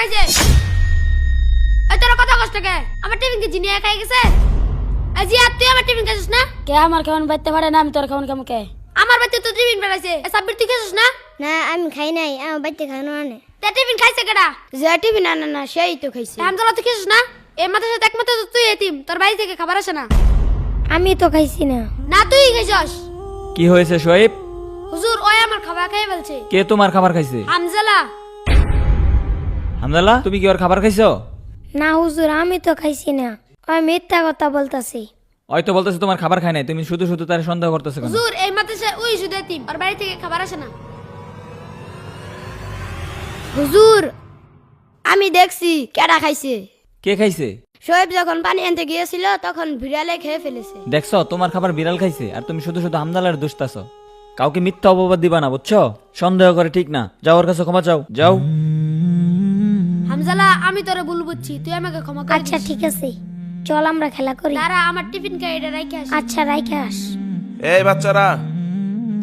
খাইছে। এই তোর কথা কষ্ট কে? আমার টিফিন কি জিনিয়া খাই গেছে? এই জিয়া তুই আমার টিফিন খাইছিস না? কে আমার কেমন বাইতে পারে না, আমি তোর কেমন কেমন কে? আমার বাড়িতে তো টিফিন বেড়াইছে। এ সাব্বির তুই খাইছিস না? না আমি খাই নাই, আমার বাড়িতে খানো আনে। তে টিফিন খাইছে কেডা? যে টিফিন আনে না সেই তো খাইছে। হামজালা তুই খাইছিস না? এই মাথার সাথে একমাত্র তো তুই এতিম, তোর বাড়ি থেকে খাবার আসে না। আমি তো খাইছি না। না তুই খাইছস। কি হয়েছে শোয়েব? হুজুর ওই আমার খাবার খাই বলছে। কে তোমার খাবার খাইছে? হামজালা। হামদাল্লাহ, তুমি কি ওর খাবার খাইছো? না হুজুর আমি তো খাইছি না, আমি মিথ্যা কথা বলতাছি। হয়তো বলতেছে তোমার খাবার খায় নাই, তুমি শুধু শুধু তার সন্দেহ করতেছো কেন? হুজুর এই মাথায় ওই শুধু এতিম, ওর বাড়ি থেকে খাবার আসে না। হুজুর আমি দেখছি কেডা খাইছে। কে খাইছে? শোয়েব যখন পানি আনতে গিয়েছিল তখন বিড়ালে খেয়ে ফেলেছে। দেখছো তোমার খাবার বিড়াল খাইছে, আর তুমি শুধু শুধু হামদালার দুষ্টাছো। কাউকে মিথ্যা অপবাদ দিবা না, বুঝছো? সন্দেহ করে ঠিক না। যাও ওর কাছে ক্ষমা চাও, যাও। হামজালা আমি তোরে ভুল বুঝছি, তুই আমাকে ক্ষমা করে আচ্ছা দিস। ঠিক আছে, চল আমরা খেলা করি। দাঁড়া আমার টিফিন খাই এটা রাইখে আসি। আচ্ছা রাইখে আস। এই বাচ্চারা,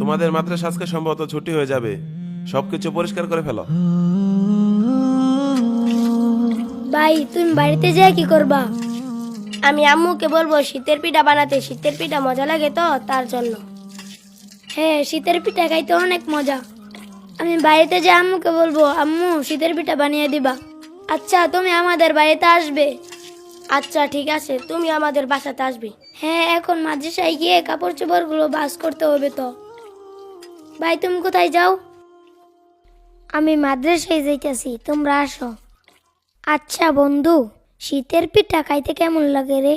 তোমাদের মাদ্রাসা আজকে সম্ভবত ছুটি হয়ে যাবে, সবকিছু পরিষ্কার করে ফেলো। ভাই তুমি বাড়িতে যেয়ে কি করবা? আমি আম্মুকে বলবো শীতের পিঠা বানাতে, শীতের পিঠা মজা লাগে তো তার জন্য। হ্যাঁ শীতের পিঠা খাইতে অনেক মজা। আমি বাড়িতে যে আম্মুকে বলবো আম্মু শীতের পিঠা বানিয়ে দিবা। আচ্ছা তুমি আমাদের বাড়িতে আসবে? আচ্ছা ঠিক আছে, তুমি আমাদের বাসাতে আসবে। হ্যাঁ এখন মাদ্রাসায় গিয়ে কাপড় চোপড় গুলো ভাঁজ করতে হবে তো। ভাই তুমি কোথায় যাও? আমি মাদ্রাসায় যাইতেছি, তোমরা আসো। আচ্ছা বন্ধু, শীতের পিঠা খাইতে কেমন লাগে রে?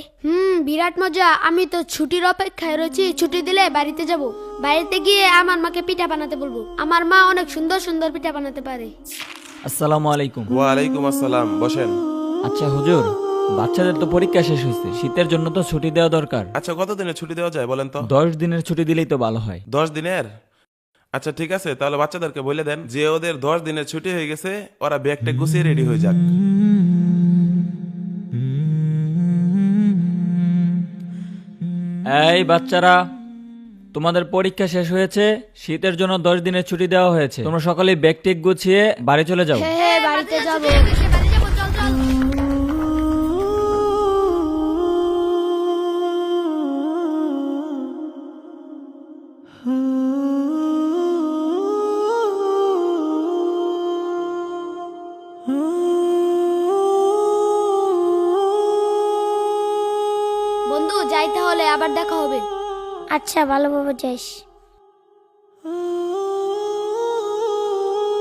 বিরাট মজা। আমি তো ছুটির অপেক্ষায় রয়েছি, ছুটি দিলে বাড়িতে যাব। বাড়িতে গিয়ে আমার মাকে পিঠা বানাতে বলবো। আমার মা অনেক সুন্দর সুন্দর পিঠা বানাতে পারে। আসসালামু আলাইকুম। ওয়ালাইকুম আসসালাম, বসেন। আচ্ছা হুজুর, বাচ্চাদের তো পরীক্ষা শেষ হয়েছে, শীতের জন্য তো ছুটি দেওয়া দরকার। আচ্ছা কতদিনের ছুটি দেওয়া যায় বলেন তো? 10 দিনের ছুটি দিলেই তো ভালো হয়। 10 দিনের? আচ্ছা ঠিক আছে, তাহলে বাচ্চাদেরকে বলে দেন যে ওদের 10 দিনের ছুটি হয়ে গেছে, ওরা ব্যাগটা গুছিয়ে রেডি হয়ে যাক। এই বাচ্চারা, তোমাদের পরীক্ষা শেষ হয়েছে, শীতের জন্য 10 দিনের ছুটি দেওয়া হয়েছে। তোমরা সকলেই ব্যাগ টেক গুছিয়ে বাড়ি চলে যাও। হ্যাঁ বাড়িতে যাবো। বাড়ি যাবো, চল চল। বন্ধু যাই তাহলে, আবার দেখা হবে। আচ্ছা ভালোভাবে যাইস।